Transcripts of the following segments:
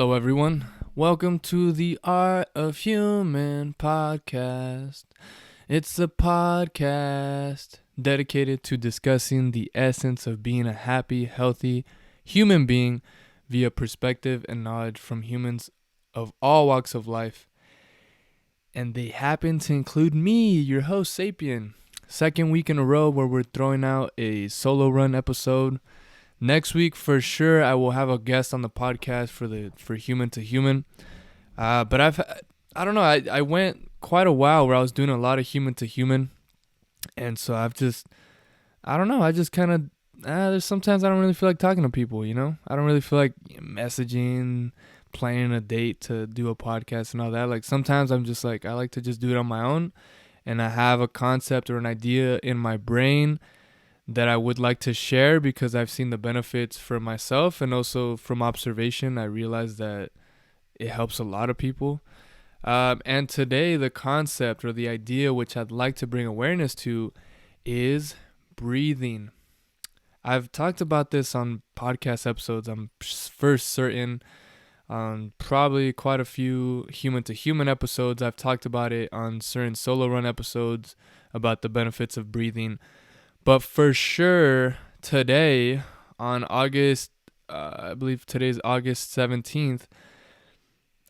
Hello, everyone. Welcome to the Art of Human podcast. It's a podcast dedicated to discussing the essence of being a happy, healthy human being via perspective and knowledge from humans of all walks of life. And they happen to include me, your host, Sapien. Second week in a row where we're throwing out a solo run episode. Next week, for sure, I will have a guest on the podcast for human to human. But I don't know. I went quite a while where I was doing a lot of human to human, and so I don't know. I just kind of there's sometimes I don't really feel like talking to people. I don't really feel like messaging, planning a date to do a podcast and all that. Like sometimes I'm just like I like to just do it on my own, and I have a concept or an idea in my brain that I would like to share because I've seen the benefits for myself, and also from observation I realized that it helps a lot of people. And today the concept or the idea which I'd like to bring awareness to is breathing. I've talked about this on podcast episodes. I'm first certain on probably quite a few human to human episodes. I've talked about it on certain solo run episodes about the benefits of breathing. But for sure, today, on I believe today's August 17th,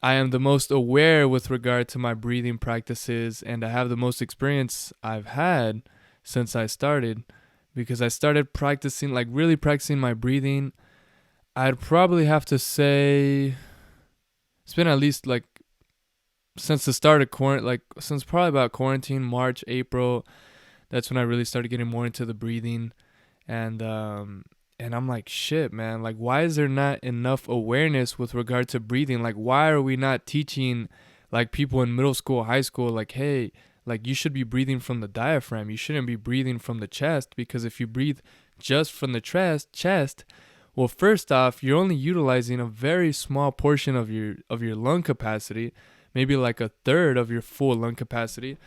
I am the most aware with regard to my breathing practices, and I have the most experience I've had since I started, because I started practicing, like really practicing my breathing. I'd probably have to say it's been at least like since the start of quarantine, like since probably about quarantine, March, April. That's when I really started getting more into the breathing, and I'm like, shit, man, like why is there not enough awareness with regard to breathing? Like why are we not teaching like people in middle school, high school, like, hey, like you should be breathing from the diaphragm. You shouldn't be breathing from the chest, because if you breathe just from the chest, well, first off, you're only utilizing a very small portion of your lung capacity, maybe like a third of your full lung capacity.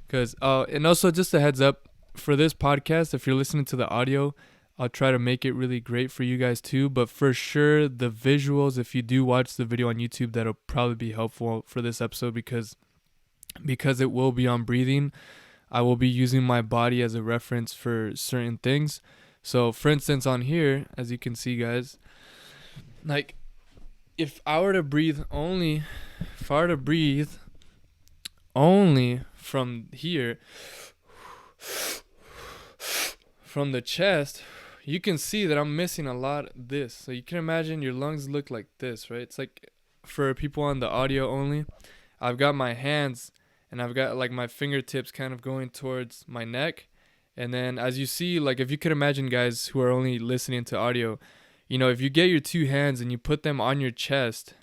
Because and also just a heads up for this podcast, if you're listening to the audio, I'll try to make it really great for you guys too. But for sure, the visuals, if you do watch the video on YouTube, that'll probably be helpful for this episode because it will be on breathing. I will be using my body as a reference for certain things. So for instance, on here, as you can see, guys, like if I were to breathe only from here, from the chest, you can see that I'm missing a lot of this. So you can imagine your lungs look like this, right? It's like for people on the audio only, I've got my hands and I've got like my fingertips kind of going towards my neck. And then as you see, like if you could imagine, guys who are only listening to audio, if you get your two hands and you put them on your chest,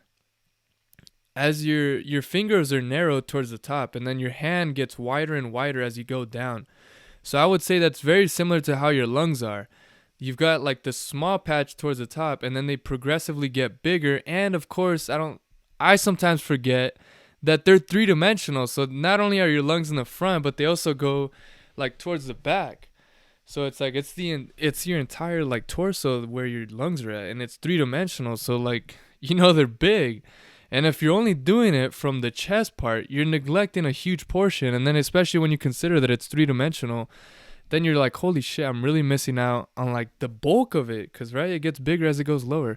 as your fingers are narrowed towards the top, and then your hand gets wider and wider as you go down. So I would say that's very similar to how your lungs are. You've got like the small patch towards the top, and then they progressively get bigger. And of course, I sometimes forget that they're three-dimensional. So not only are your lungs in the front, but they also go like towards the back. So it's like it's your entire like torso where your lungs are at, and it's three-dimensional. So like they're big. And if you're only doing it from the chest part, you're neglecting a huge portion. And then especially when you consider that it's three-dimensional, then you're like, holy shit, I'm really missing out on like the bulk of it. Because, right, it gets bigger as it goes lower.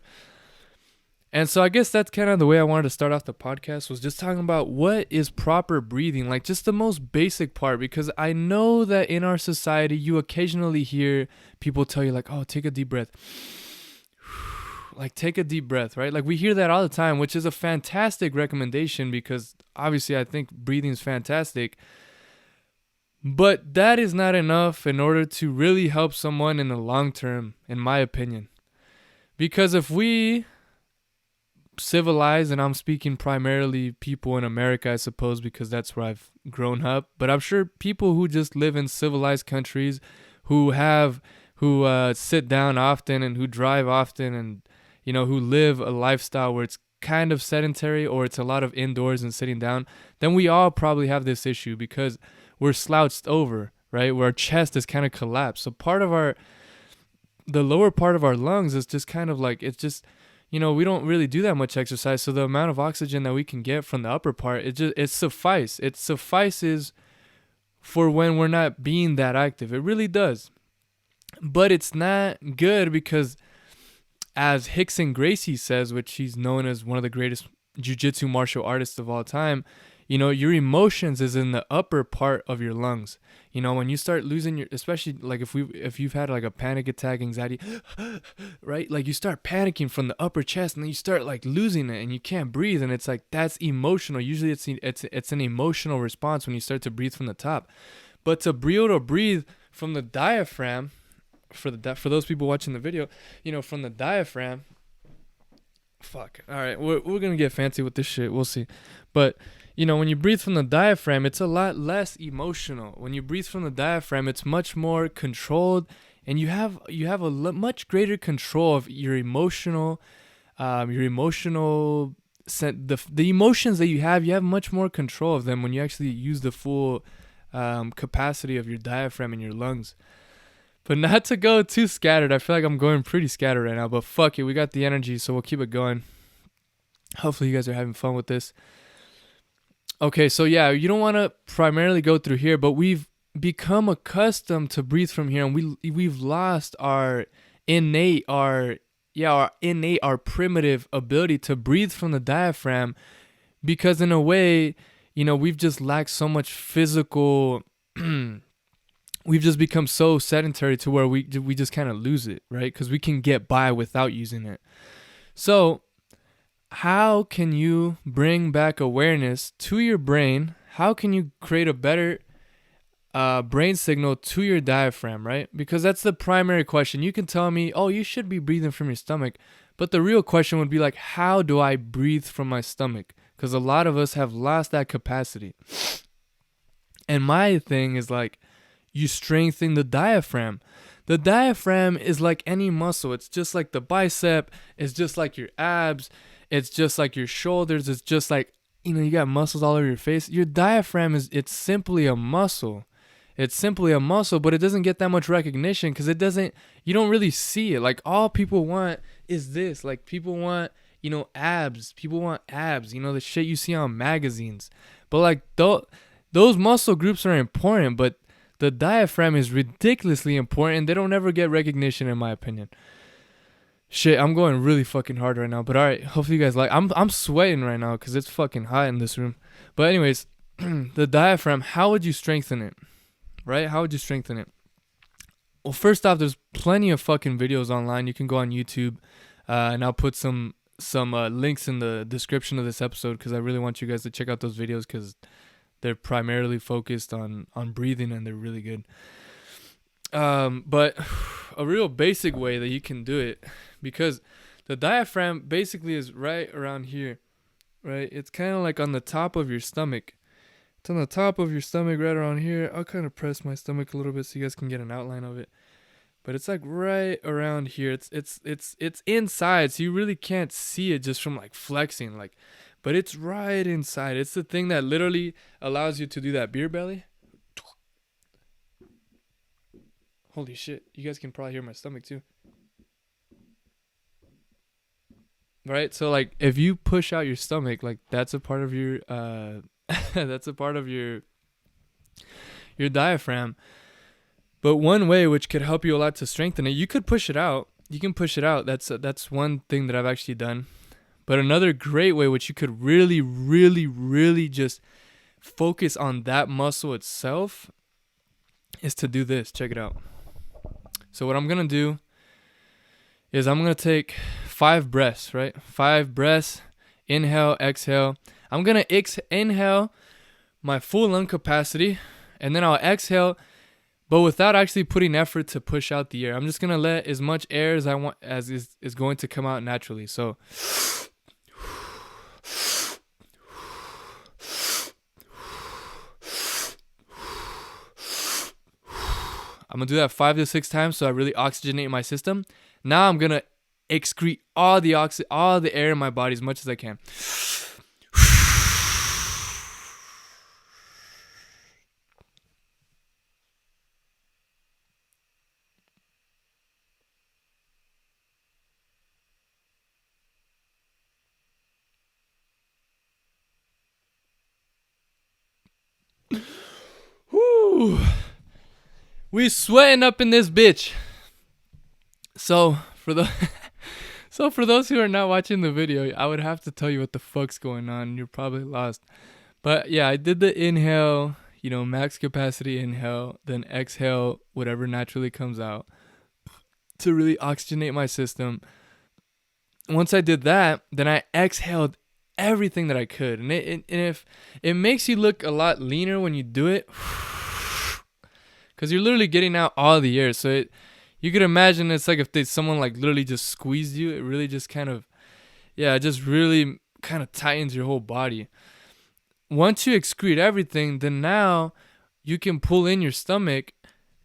And so I guess that's kind of the way I wanted to start off the podcast, was just talking about what is proper breathing, like just the most basic part. Because I know that in our society, you occasionally hear people tell you like, oh, take a deep breath. Like take a deep breath, right? Like we hear that all the time, which is a fantastic recommendation because obviously I think breathing is fantastic. But that is not enough in order to really help someone in the long term, in my opinion. Because if we civilize, and I'm speaking primarily people in America, I suppose, because that's where I've grown up. But I'm sure people who just live in civilized countries who sit down often and who drive often and who live a lifestyle where it's kind of sedentary or it's a lot of indoors and sitting down, then we all probably have this issue because we're slouched over, right? Where our chest is kind of collapsed. So the lower part of our lungs is just kind of like, it's just, we don't really do that much exercise. So the amount of oxygen that we can get from the upper part, it suffices for when we're not being that active. It really does. But it's not good because, as Hickson Gracie says, which he's known as one of the greatest jiu-jitsu martial artists of all time, your emotions is in the upper part of your lungs. When you start losing especially like if you've had like a panic attack, anxiety, right? Like you start panicking from the upper chest and then you start like losing it and you can't breathe, and it's like that's emotional. Usually it's an emotional response when you start to breathe from the top. But to be able to breathe from the diaphragm, for those people watching the video, from the diaphragm. Fuck. All right, we're gonna get fancy with this shit. We'll see. But when you breathe from the diaphragm, it's a lot less emotional. When you breathe from the diaphragm, it's much more controlled, and you have much greater control of your emotional, the emotions that you have much more control of them when you actually use the full capacity of your diaphragm in your lungs. But not to go too scattered. I feel like I'm going pretty scattered right now, but fuck it. We got the energy, so we'll keep it going. Hopefully you guys are having fun with this. Okay, so yeah, you don't want to primarily go through here, but we've become accustomed to breathe from here, and we've lost our primitive ability to breathe from the diaphragm, because in a way, we've just lacked so much physical we've just become so sedentary to where we just kind of lose it, right? Because we can get by without using it. So how can you bring back awareness to your brain? How can you create a better brain signal to your diaphragm, right? Because that's the primary question. You can tell me, oh, you should be breathing from your stomach. But the real question would be like, how do I breathe from my stomach? Because a lot of us have lost that capacity. And my thing is like, you strengthen the diaphragm. The diaphragm is like any muscle. It's just like the bicep. It's just like your abs. It's just like your shoulders. It's just like, you got muscles all over your face. Your diaphragm it's simply a muscle. It's simply a muscle, but it doesn't get that much recognition because you don't really see it. Like all people want is this. Like people want, abs. People want abs, the shit you see on magazines. But like those muscle groups are important, but the diaphragm is ridiculously important. They don't ever get recognition, in my opinion. Shit, I'm going really fucking hard right now. But alright, hopefully you guys like. I'm sweating right now because it's fucking hot in this room. But anyways, the diaphragm, how would you strengthen it? Right? How would you strengthen it? Well, first off, there's plenty of fucking videos online. You can go on YouTube, and I'll put some links in the description of this episode because I really want you guys to check out those videos because they're primarily focused on breathing and they're really good. But a real basic way that you can do it, because the diaphragm basically is right around here, right? It's kind of like on the top of your stomach. It's on the top of your stomach right around here. I'll kind of press my stomach a little bit so you guys can get an outline of it. But it's like right around here. It's inside, so you really can't see it just from like flexing, like. But it's right inside. It's the thing that literally allows you to do that beer belly. Holy shit. You guys can probably hear my stomach too. Right? So like if you push out your stomach, like that's a part of your that's a part of your diaphragm. But one way which could help you a lot to strengthen it, you could push it out. You can push it out. That's one thing that I've actually done. But another great way, which you could really, really, really just focus on that muscle itself, is to do this. Check it out. So what I'm going to do is I'm going to take 5 breaths, right? 5 breaths, inhale, exhale. I'm going to inhale my full lung capacity, and then I'll exhale, but without actually putting effort to push out the air. I'm just going to let as much air as I want as is going to come out naturally. So I'm going to do that 5 to 6 times so I really oxygenate my system. Now I'm going to excrete all the air in my body as much as I can. Whew. We sweating up in this bitch. So for the so for those who are not watching the video, I would have to tell you what the fuck's going on. You're probably lost. But yeah, I did the inhale, max capacity inhale, then exhale whatever naturally comes out to really oxygenate my system. Once I did that, then I exhaled everything that I could. And if it makes you look a lot leaner when you do it, because you're literally getting out all the air. So you could imagine it's like if someone like literally just squeezed you, it really just kind of, it just really kind of tightens your whole body. Once you excrete everything, then now you can pull in your stomach.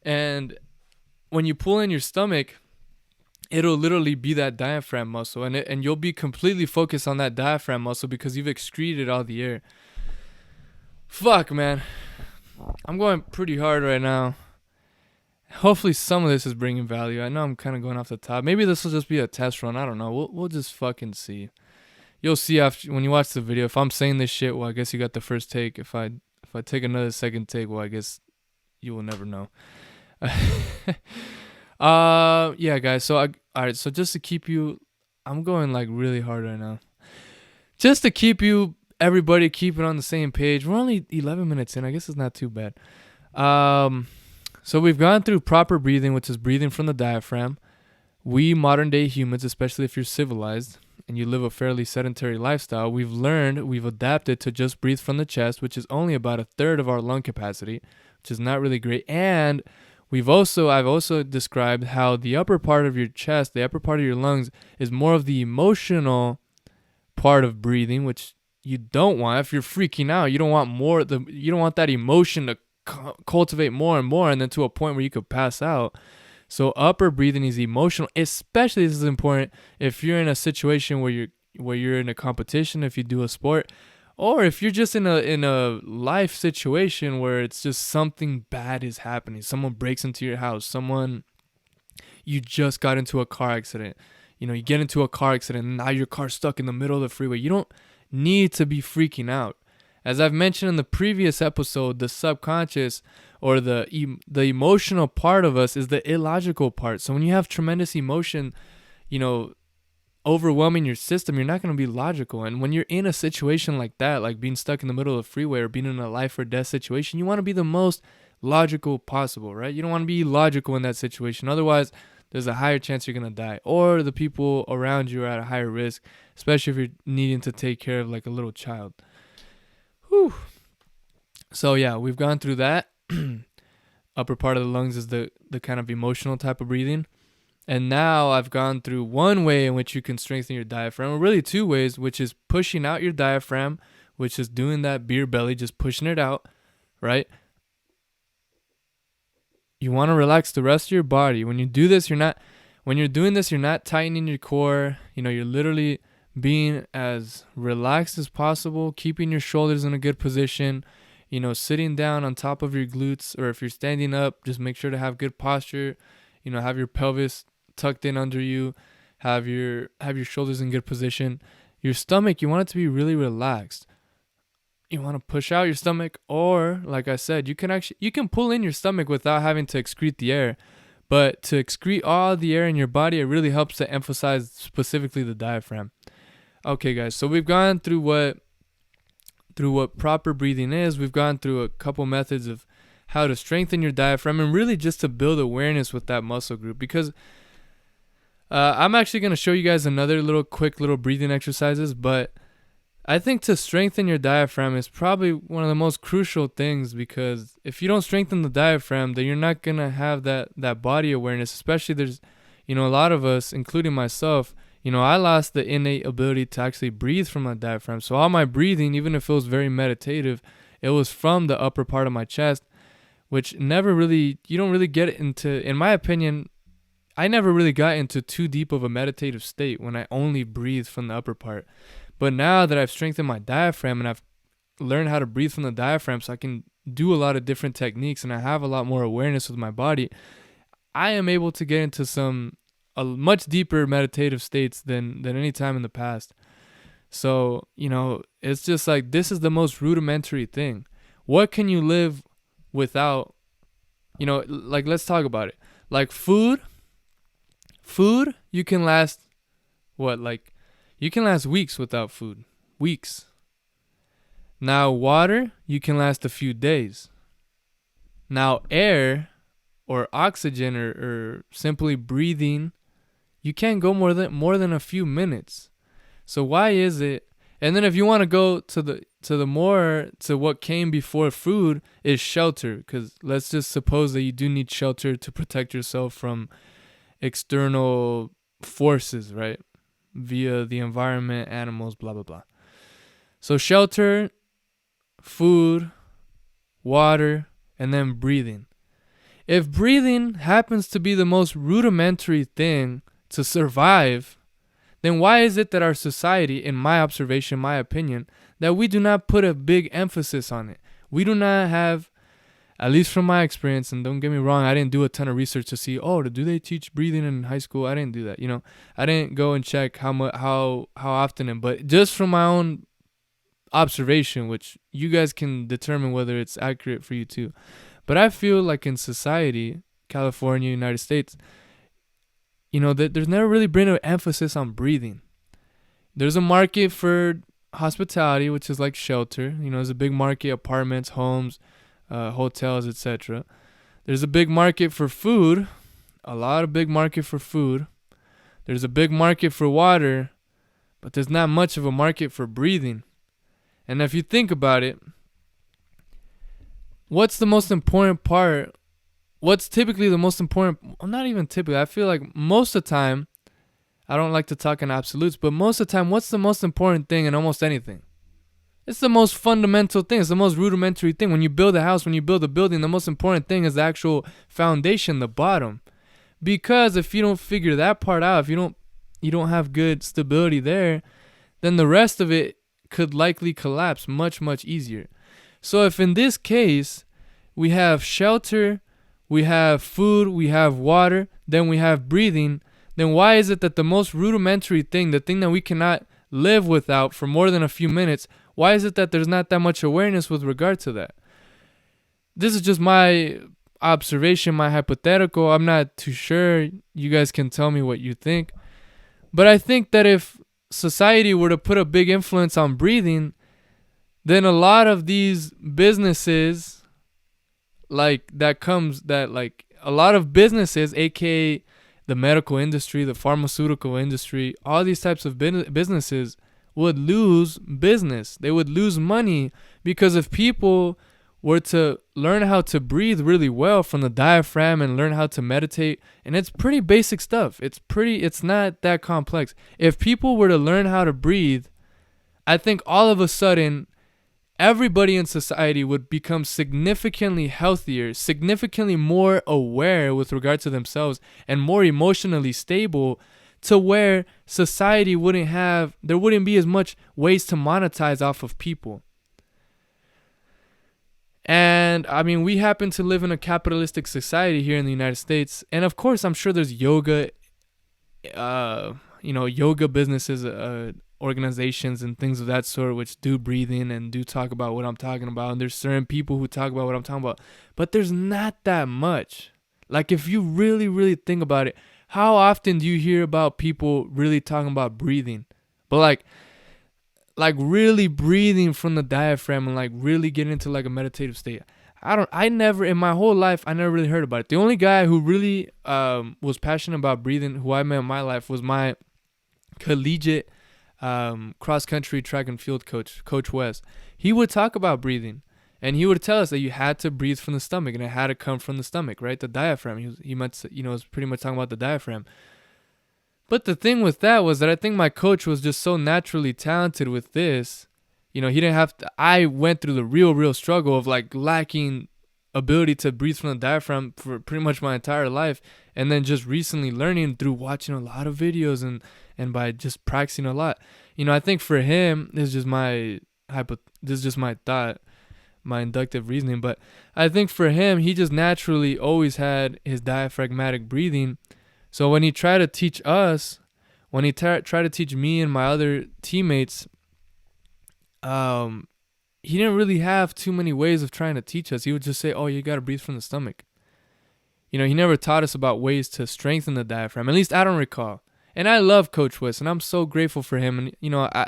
And when you pull in your stomach, it'll literally be that diaphragm muscle. And you'll be completely focused on that diaphragm muscle because you've excreted all the air. Fuck, man. I'm going pretty hard right now. Hopefully some of this is bringing value. I know I'm kind of going off the top. Maybe this will just be a test run. I don't know. We'll just fucking see. You'll see after when you watch the video. If I'm saying this shit, well, I guess you got the first take. If I take another second take, well, I guess you will never know. Yeah, guys. So all right. So just to keep you, I'm going like really hard right now. Just to keep you, everybody, keep it on the same page. We're only 11 minutes in. I guess it's not too bad. So we've gone through proper breathing, which is breathing from the diaphragm. We modern day humans, especially if you're civilized and you live a fairly sedentary lifestyle, we've adapted to just breathe from the chest, which is only about a third of our lung capacity, which is not really great. And I've also described how the upper part of your chest, the upper part of your lungs, is more of the emotional part of breathing, which you don't want. If you're freaking out, you don't want that emotion to cultivate more and more, and then to a point where you could pass out. So upper breathing is emotional. Especially this is important if you're in a situation where you're in a competition, if you do a sport, or if you're just in a life situation where it's just something bad is happening. Someone breaks into your house. You just got into a car accident. You get into a car accident and now your car's stuck in the middle of the freeway. You don't need to be freaking out. As I've mentioned in the previous episode, the subconscious or the emotional part of us is the illogical part. So when you have tremendous emotion, overwhelming your system, you're not going to be logical. And when you're in a situation like that, like being stuck in the middle of the freeway or being in a life or death situation, you want to be the most logical possible, right? You don't want to be illogical in that situation. Otherwise, there's a higher chance you're going to die, or the people around you are at a higher risk, especially if you're needing to take care of like a little child. Whew. So yeah, we've gone through that. Upper part of the lungs is the kind of emotional type of breathing. And now I've gone through one way in which you can strengthen your diaphragm, or really two ways, which is pushing out your diaphragm, which is doing that beer belly, just pushing it out, right? You want to relax the rest of your body. When you're doing this, you're not tightening your core. You're literally being as relaxed as possible, keeping your shoulders in a good position, sitting down on top of your glutes, or if you're standing up, just make sure to have good posture, have your pelvis tucked in under you, have your shoulders in good position. Your stomach, you want it to be really relaxed. You want to push out your stomach, or like I said, you can pull in your stomach without having to excrete the air. But to excrete all the air in your body, it really helps to emphasize specifically the diaphragm. Okay, guys, so we've gone through what proper breathing is. We've gone through a couple methods of how to strengthen your diaphragm and really just to build awareness with that muscle group, because I'm actually going to show you guys another quick little breathing exercises, but I think to strengthen your diaphragm is probably one of the most crucial things, because if you don't strengthen the diaphragm, then you're not going to have that body awareness. Especially there's, a lot of us, including myself, I lost the innate ability to actually breathe from my diaphragm. So all my breathing, even if it was very meditative, it was from the upper part of my chest, which you don't really get into, in my opinion, I never really got into too deep of a meditative state when I only breathe from the upper part. But now that I've strengthened my diaphragm and I've learned how to breathe from the diaphragm, so I can do a lot of different techniques and I have a lot more awareness with my body, I am able to get into a much deeper meditative states than any time in the past. So, it's just like, this is the most rudimentary thing. What can you live without Like let's talk about it. Like food, you can last what? Like you can last weeks without food. Weeks. Now water, you can last a few days. Now air or oxygen or simply breathing, you can't go more than a few minutes. So why is it? And then if you want to go to what came before food is shelter, because let's just suppose that you do need shelter to protect yourself from external forces, right? Via the environment, animals, blah blah blah. So shelter, food, water, and then breathing. If breathing happens to be the most rudimentary thing to survive, then why is it that our society, in my observation, my opinion, that we do not put a big emphasis on it? We do not have, at least from my experience, and don't get me wrong, I didn't do a ton of research to see, do they teach breathing in high school? I didn't do that. I didn't go and check how often, but just from my own observation, which you guys can determine whether it's accurate for you too. But I feel like in society, California, United States, that there's never really been an emphasis on breathing. There's a market for hospitality, which is like shelter. There's a big market, apartments, homes, hotels, etc. There's a big market for food, a lot of big market for food. There's a big market for water, but there's not much of a market for breathing. And if you think about it, what's the most important part? What's typically the most important? Well, not even typically. I feel like most of the time, I don't like to talk in absolutes, but most of the time, what's the most important thing in almost anything? It's the most fundamental thing. It's the most rudimentary thing. When you build a house, when you build a building, the most important thing is the actual foundation, the bottom. Because if you don't figure that part out, if you don't have good stability there, then the rest of it could likely collapse much, much easier. So if in this case, we have shelter, we have food, we have water, then we have breathing, then why is it that the most rudimentary thing, the thing that we cannot live without for more than a few minutes, why is it that there's not that much awareness with regard to that? This is just my observation, my hypothetical. I'm not too sure. You guys can tell me what you think. But I think that if society were to put a big influence on breathing, then a lot of these businesses, a lot of businesses, aka the medical industry, the pharmaceutical industry, all these types of businesses would lose business. They would lose money, because if people were to learn how to breathe really well from the diaphragm and learn how to meditate, and it's pretty basic stuff. It's not that complex. If people were to learn how to breathe, I think all of a sudden everybody in society would become significantly healthier, significantly more aware with regard to themselves, and more emotionally stable, to where society there wouldn't be as much ways to monetize off of people. And I mean, we happen to live in a capitalistic society here in the United States. And of course, I'm sure there's yoga businesses, organizations and things of that sort, which do breathing and do talk about what I'm talking about. And there's certain people who talk about what I'm talking about, but there's not that much. Like, if you really, really think about it, how often do you hear about people really talking about breathing? But like really breathing from the diaphragm and like really getting into like a meditative state. In my whole life, I never really heard about it. The only guy who really was passionate about breathing, who I met in my life, was my collegiate cross-country track and field Coach West. He would talk about breathing, and he would tell us that you had to breathe from the stomach, and it had to come from the stomach, right? The diaphragm. He was pretty much talking about the diaphragm. But the thing with that was that I think my coach was just so naturally talented with this. He didn't have to. I went through the real struggle of like lacking ability to breathe from the diaphragm for pretty much my entire life, and then just recently learning through watching a lot of videos and by just practicing a lot. I think for him, this is just my thought, my inductive reasoning, but I think for him, he just naturally always had his diaphragmatic breathing. So when he tried to teach us, when he tried to teach me and my other teammates, he didn't really have too many ways of trying to teach us. He would just say, "Oh, you got to breathe from the stomach." he never taught us about ways to strengthen the diaphragm. At least I don't recall. And I love Coach West, and I'm so grateful for him. And,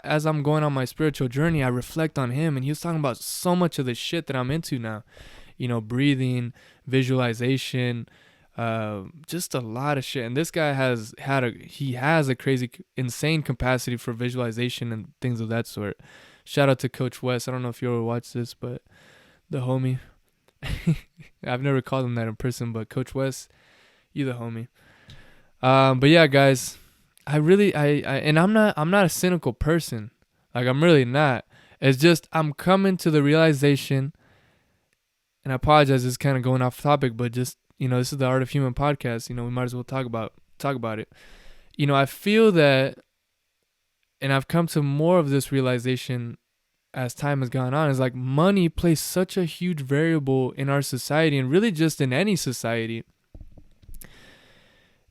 as I'm going on my spiritual journey, I reflect on him, and he was talking about so much of the shit that I'm into now. Breathing, visualization, just a lot of shit. And this guy has a crazy, insane capacity for visualization and things of that sort. Shout out to Coach West. I don't know if you ever watched this, but the homie. I've never called him that in person, but Coach West, you the homie. But yeah, guys, and I'm not a cynical person. Like, I'm really not. It's just I'm coming to the realization, and I apologize, it's kind of going off topic, but just, this is the Art of Human podcast. We might as well talk about it. I feel that, and I've come to more of this realization as time has gone on, is like money plays such a huge variable in our society, and really just in any society.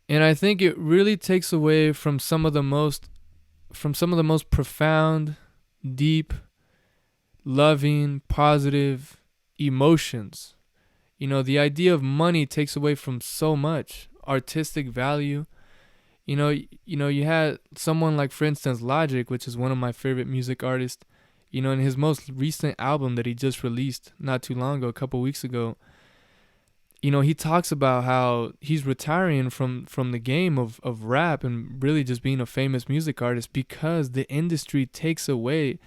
And I think it really takes away from some of the most profound, deep, loving, positive emotions. The idea of money takes away from so much artistic value. You had someone like, for instance, Logic, which is one of my favorite music artists. In his most recent album that he just released not too long ago, a couple weeks ago, he talks about how he's retiring from the game of rap and really just being a famous music artist because the industry takes away.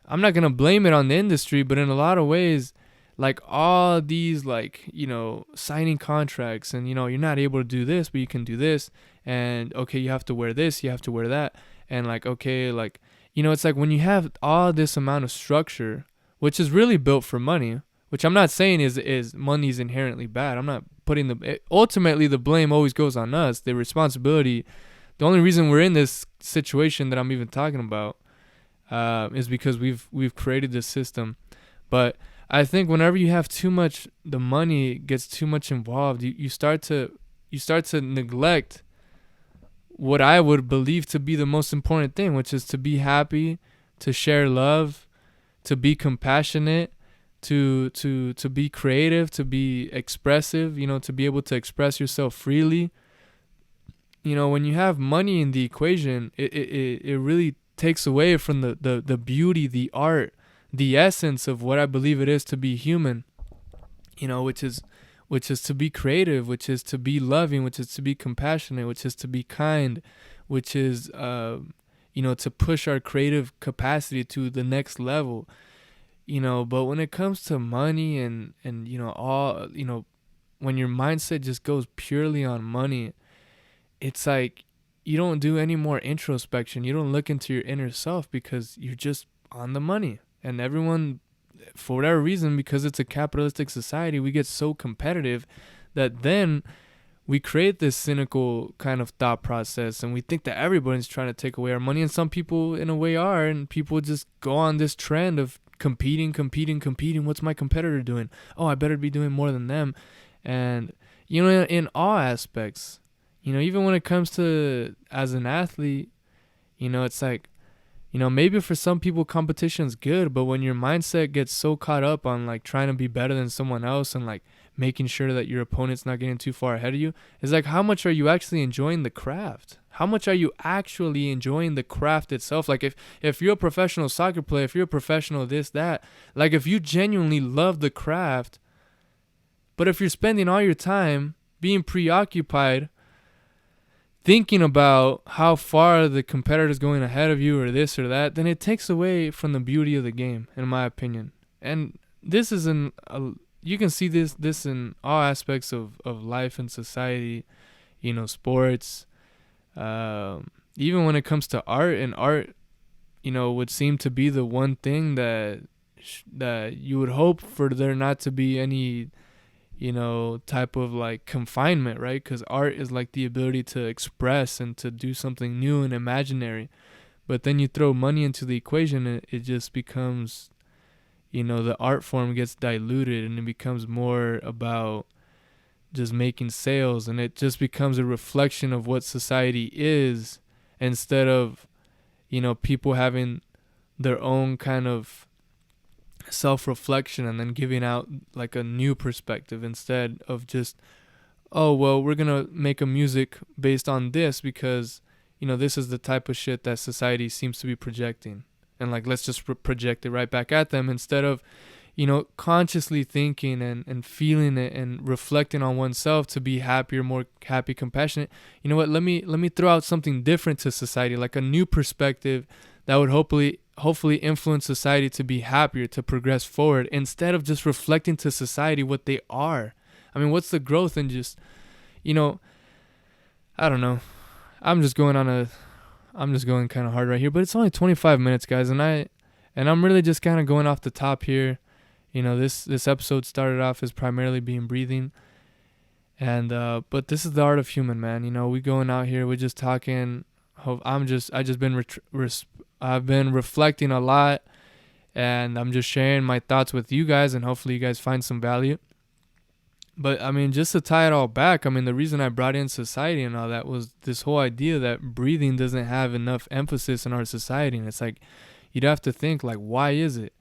I'm not going to blame it on the industry, but in a lot of ways, like all these, like, signing contracts and, you're not able to do this, but you can do this. And okay, you have to wear this, you have to wear that. And like, okay, like, it's like when you have all this amount of structure, which is really built for money, which I'm not saying is money's inherently bad. I'm not putting ultimately the blame always goes on us. The responsibility, the only reason we're in this situation that I'm even talking about is because we've created this system. But I think whenever you have too much, the money gets too much involved, you start to neglect what I would believe to be the most important thing, which is to be happy, to share love, to be compassionate, to be creative, to be expressive, to be able to express yourself freely. When you have money in the equation, it really takes away from the beauty, the art, the essence of what I believe it is to be human, which is to be creative, which is to be loving, which is to be compassionate, which is to be kind, which is, to push our creative capacity to the next level. But when it comes to money and when your mindset just goes purely on money, it's like you don't do any more introspection. You don't look into your inner self because you're just on the money. And everyone, for whatever reason, because it's a capitalistic society, we get so competitive that then we create this cynical kind of thought process, and we think that everybody's trying to take away our money, and some people in a way are, and people just go on this trend of competing. What's my competitor doing? Oh, I better be doing more than them. And in all aspects, even when it comes to as an athlete, it's like, maybe for some people competition's good, but when your mindset gets so caught up on like trying to be better than someone else and like making sure that your opponent's not getting too far ahead of you, it's like, how much are you actually enjoying the craft? How much are you actually enjoying the craft itself? Like if you're a professional soccer player, if you're a professional this, that, like if you genuinely love the craft, but if you're spending all your time being preoccupied thinking about how far the competitor's going ahead of you or this or that, then it takes away from the beauty of the game, in my opinion. And this is you can see this in all aspects of life and society, sports, even when it comes to art. And art, would seem to be the one thing that you would hope for there not to be any type of like confinement, right? Because art is like the ability to express and to do something new and imaginary. But then you throw money into the equation, and it just becomes, the art form gets diluted, and it becomes more about just making sales, and it just becomes a reflection of what society is, instead of, people having their own kind of self-reflection and then giving out like a new perspective, instead of just oh, well, we're going to make a music based on this because, this is the type of shit that society seems to be projecting. And like, let's just project it right back at them instead of, consciously thinking and feeling it and reflecting on oneself to be happier, more happy, compassionate. You know what? Let me throw out something different to society, like a new perspective that would hopefully influence society to be happier, to progress forward, instead of just reflecting to society what they are. I mean, what's the growth in just, you know, I don't know. I'm just going kind of hard right here, but it's only 25 minutes, guys, and I'm really just kind of going off the top here. This episode started off as primarily being breathing, and but this is the art of human, man. We going out here, we're just talking. I've been reflecting a lot, and I'm just sharing my thoughts with you guys, and hopefully you guys find some value. But I mean, just to tie it all back, I mean, the reason I brought in society and all that was this whole idea that breathing doesn't have enough emphasis in our society, and it's like you'd have to think, like, why is it?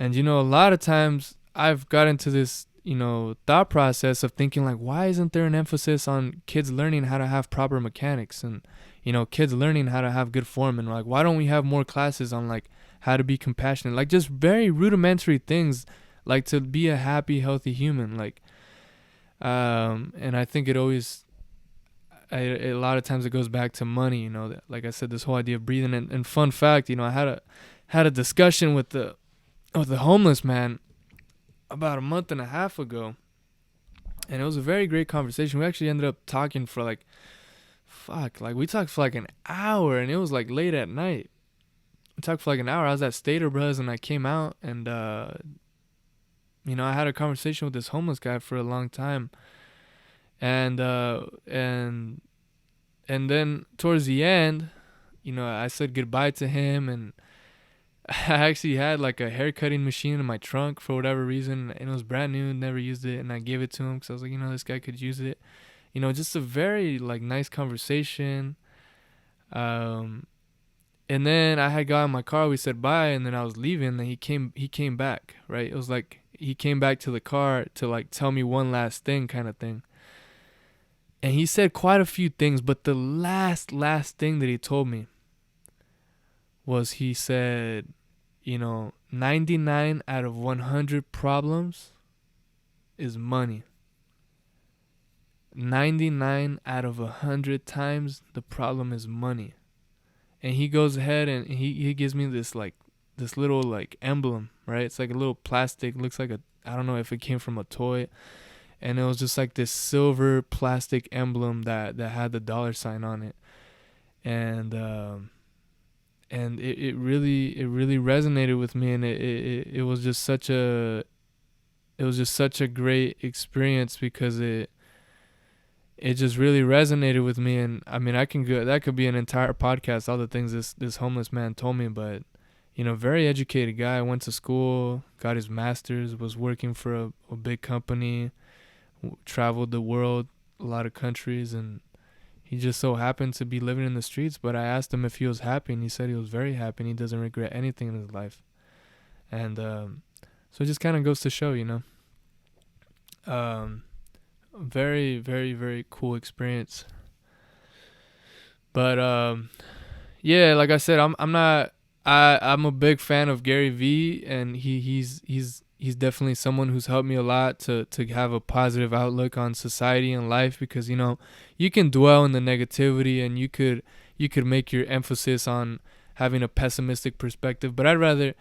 And a lot of times I've got into this, thought process of thinking, like, why isn't there an emphasis on kids learning how to have proper mechanics and, kids learning how to have good form? And like, why don't we have more classes on like how to be compassionate? Like just very rudimentary things, like to be a happy, healthy human. Like, and I think a lot of times it goes back to money, that, like I said, this whole idea of breathing. And fun fact, I had a discussion with the homeless man about a month and a half ago, and it was a very great conversation. We actually ended up talking for we talked for like an hour, and it was like late at night. We talked for like an hour. I was at Stater Bros, and I came out, and I had a conversation with this homeless guy for a long time, and then towards the end, I said goodbye to him, and I actually had like a hair cutting machine in my trunk for whatever reason, and it was brand new, never used it, and I gave it to him because I was like, this guy could use it. Just a very like nice conversation. And then I had got in my car, we said bye, and then I was leaving, and he came back, right? It was like he came back to the car to like tell me one last thing kind of thing. And he said quite a few things, but the last thing that he told me was, he said, 99 out of 100 problems is money. 99 out of 100 times the problem is money. And he goes ahead and he gives me this little like emblem, right? It's like a little plastic, looks like I don't know if it came from a toy. And it was just like this silver plastic emblem that had the dollar sign on it. And it really resonated with me, and it was just such a great experience because it just really resonated with me. And I mean, that could be an entire podcast, all the things this homeless man told me. But very educated guy, went to school, got his master's, was working for a big company, traveled the world, a lot of countries, and he just so happened to be living in the streets. But I asked him if he was happy, and he said he was very happy, and he doesn't regret anything in his life. And so it just kind of goes to show, very, very, very cool experience. But yeah, like I said, I'm a big fan of Gary Vee, and he's definitely someone who's helped me a lot to have a positive outlook on society and life, because you can dwell in the negativity, and you could make your emphasis on having a pessimistic perspective. But I'd rather,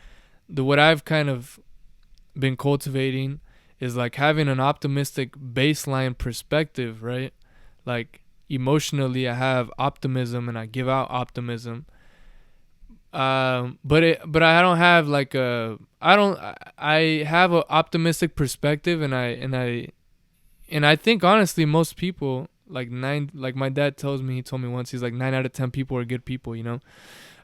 what I've kind of been cultivating is like having an optimistic baseline perspective, right? Like emotionally I have optimism and I give out optimism. But I don't have like I have an optimistic perspective, and I think honestly most people, like my dad told me once, he's like 9 out of 10 people are good people,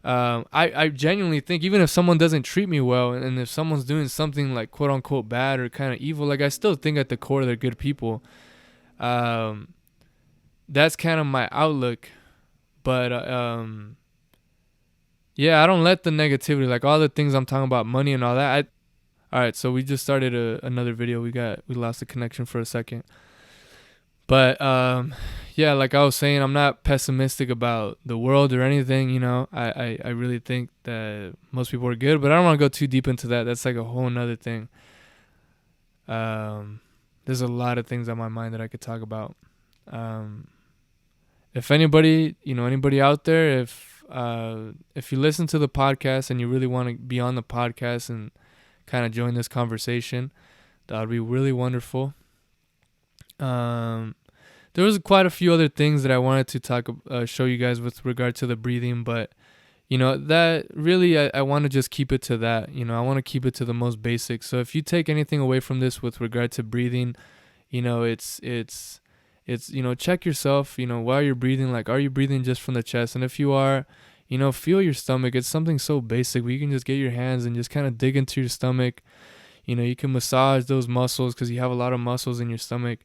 I genuinely think even if someone doesn't treat me well, and if someone's doing something like quote unquote bad or kind of evil, like I still think at the core they're good people. That's kind of my outlook. But yeah, I don't let the negativity, like all the things I'm talking about, money and all that. All right, so we just started another video. We lost the connection for a second. But yeah, like I was saying, I'm not pessimistic about the world or anything. I really think that most people are good, but I don't want to go too deep into that. That's like a whole nother thing. Um, there's a lot of things on my mind that I could talk about. Um, if anybody, anybody out there, if you listen to the podcast and you really want to be on the podcast and kind of join this conversation, that would be really wonderful. There was quite a few other things that I wanted to show you guys with regard to the breathing, but that really I want to just keep it to that. I want to keep it to the most basic. So if you take anything away from this with regard to breathing, it's check yourself. While you're breathing, like, are you breathing just from the chest? And if you are, feel your stomach. It's something so basic where you can just get your hands and just kind of dig into your stomach. You can massage those muscles because you have a lot of muscles in your stomach.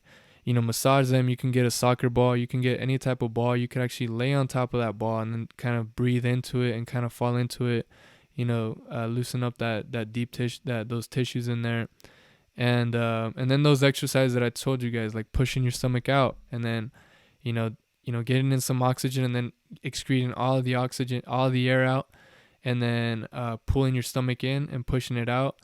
Massage them. You can get a soccer ball. You can get any type of ball. You can actually lay on top of that ball and then kind of breathe into it and kind of fall into it. Loosen up that deep tissue, those tissues in there. And then those exercises that I told you guys, like pushing your stomach out and then, getting in some oxygen and then excreting all of the oxygen, all of the air out, and then pulling your stomach in and pushing it out.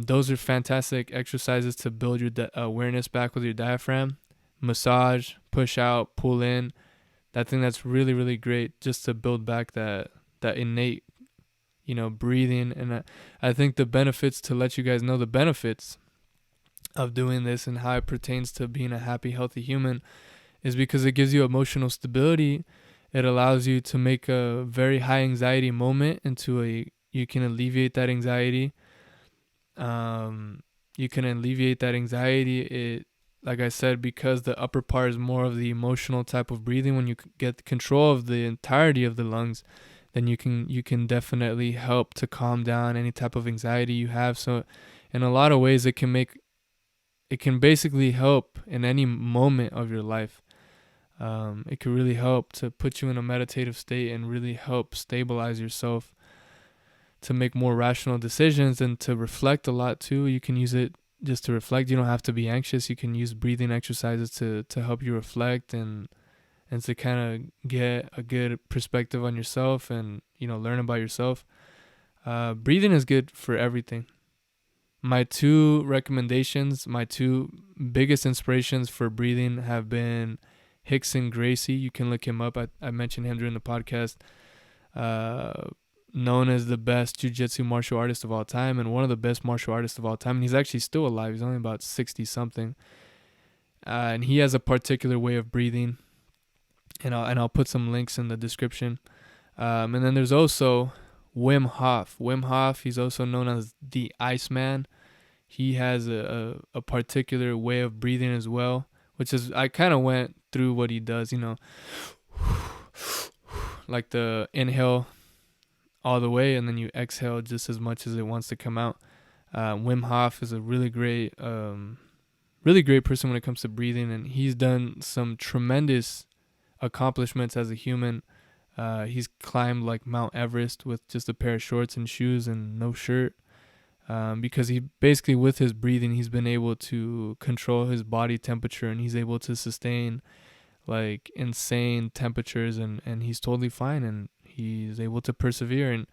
Those are fantastic exercises to build your awareness back with your diaphragm. Massage, push out, pull in. That thing that's really, really great just to build back that innate, breathing. And I think the benefits, to let you guys know the benefits of doing this and how it pertains to being a happy, healthy human, is because it gives you emotional stability. It allows you to make a very high anxiety moment you can alleviate that anxiety. You can alleviate that anxiety. It, like I said, because the upper part is more of the emotional type of breathing. When you get control of the entirety of the lungs, then you can definitely help to calm down any type of anxiety you have. So, in a lot of ways, it can basically help in any moment of your life. It can really help to put you in a meditative state and really help stabilize yourself, to make more rational decisions and to reflect a lot too. You can use it just to reflect. You don't have to be anxious. You can use breathing exercises to help you reflect and to kind of get a good perspective on yourself and, learn about yourself. Breathing is good for everything. My two recommendations, my two biggest inspirations for breathing have been Hickson Gracie. You can look him up. I mentioned him during the podcast. Known as the best jiu-jitsu martial artist of all time and one of the best martial artists of all time. And he's actually still alive. He's only about 60-something. And he has a particular way of breathing. And I'll put some links in the description. And then there's also Wim Hof. Wim Hof, he's also known as the Iceman. He has a particular way of breathing as well, which is, I kind of went through what he does, like the inhale all the way, and then you exhale just as much as it wants to come out. Wim Hof is a really great person when it comes to breathing, and he's done some tremendous accomplishments as a human. He's climbed like Mount Everest with just a pair of shorts and shoes and no shirt, because he basically, with his breathing, he's been able to control his body temperature, and he's able to sustain like insane temperatures, and he's totally fine, and he's able to persevere. And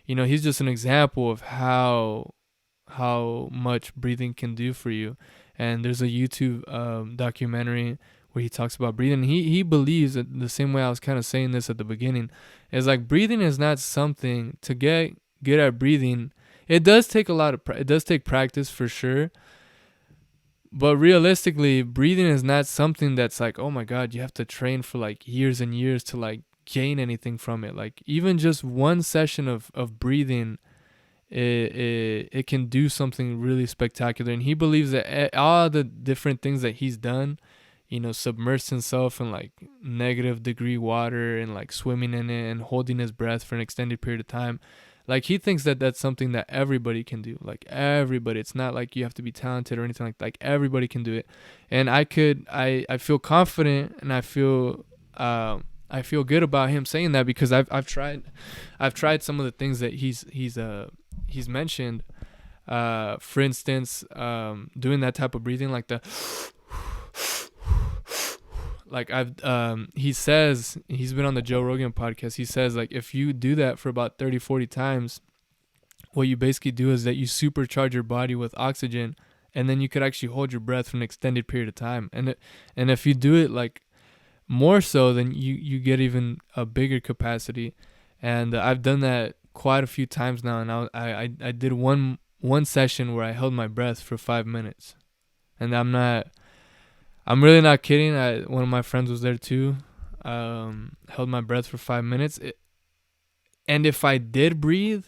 he's just an example of how much breathing can do for you. And there's a YouTube documentary where he talks about breathing. He believes that, the same way I was kind of saying this at the beginning, is like breathing is not something to get good at. Breathing, it does take it does take practice for sure. But realistically, breathing is not something that's like, oh my God, you have to train for like years and years to like gain anything from it. Like even just one session of breathing, it can do something really spectacular. And he believes that all the different things that he's done, submersed himself in like -degree water and like swimming in it and holding his breath for an extended period of time. Like he thinks that that's something that everybody can do. Like everybody. It's not like you have to be talented or anything like everybody can do it. And I feel confident, and I feel good about him saying that, because I've tried some of the things that he's mentioned. For instance, doing that type of breathing, like the like he says, he's been on the Joe Rogan podcast. He says, like, if you do that for about 30, 40 times, what you basically do is that you supercharge your body with oxygen, and then you could actually hold your breath for an extended period of time. And if you do it like more so, then you get even a bigger capacity. And I've done that quite a few times now. And I did one session where I held my breath for 5 minutes, and I'm really not kidding. One of my friends was there too. Held my breath for 5 minutes. And if I did breathe,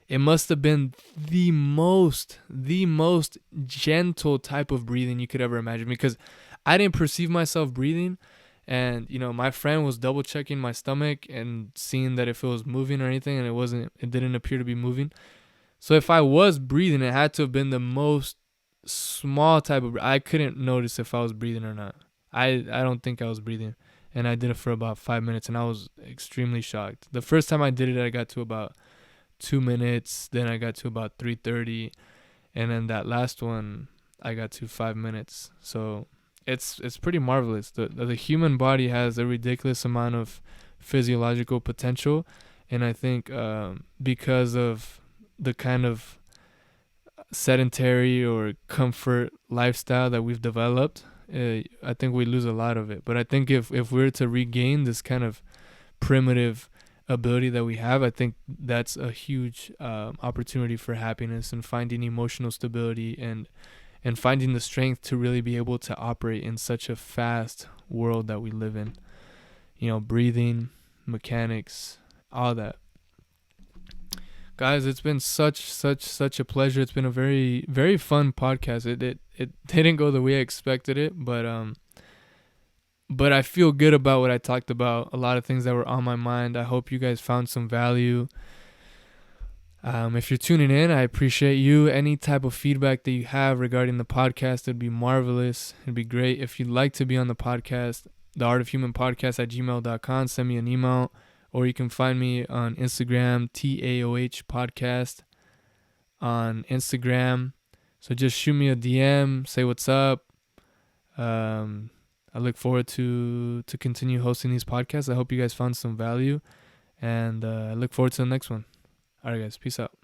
it must have been the most gentle type of breathing you could ever imagine, because I didn't perceive myself breathing. And, my friend was double checking my stomach and seeing that if it was moving or anything, and it didn't appear to be moving. So if I was breathing, it had to have been the most small type of, I couldn't notice if I was breathing or not. I don't think I was breathing. And I did it for about 5 minutes, and I was extremely shocked. The first time I did it, I got to about 2 minutes, then I got to about 3:30, and then that last one I got to 5 minutes. So it's pretty marvelous. The human body has a ridiculous amount of physiological potential, and I think because of the kind of sedentary or comfort lifestyle that we've developed, I think we lose a lot of it. But I think if we were to regain this kind of primitive ability that we have, I think that's a huge opportunity for happiness and finding emotional stability and finding the strength to really be able to operate in such a fast world that we live in. Breathing, mechanics, all that. Guys, it's been such a pleasure. It's been a very, very fun podcast. It didn't go the way I expected it, but I feel good about what I talked about. A lot of things that were on my mind. I hope you guys found some value. If you're tuning in, I appreciate you. Any type of feedback that you have regarding the podcast, it'd be marvelous. It'd be great. If you'd like to be on the podcast, theartofhumanpodcast@gmail.com, send me an email, or you can find me on Instagram, TAOH Podcast on Instagram. So just shoot me a DM, say what's up. I look forward to continue hosting these podcasts. I hope you guys found some value, and I look forward to the next one. All right, guys. Peace out.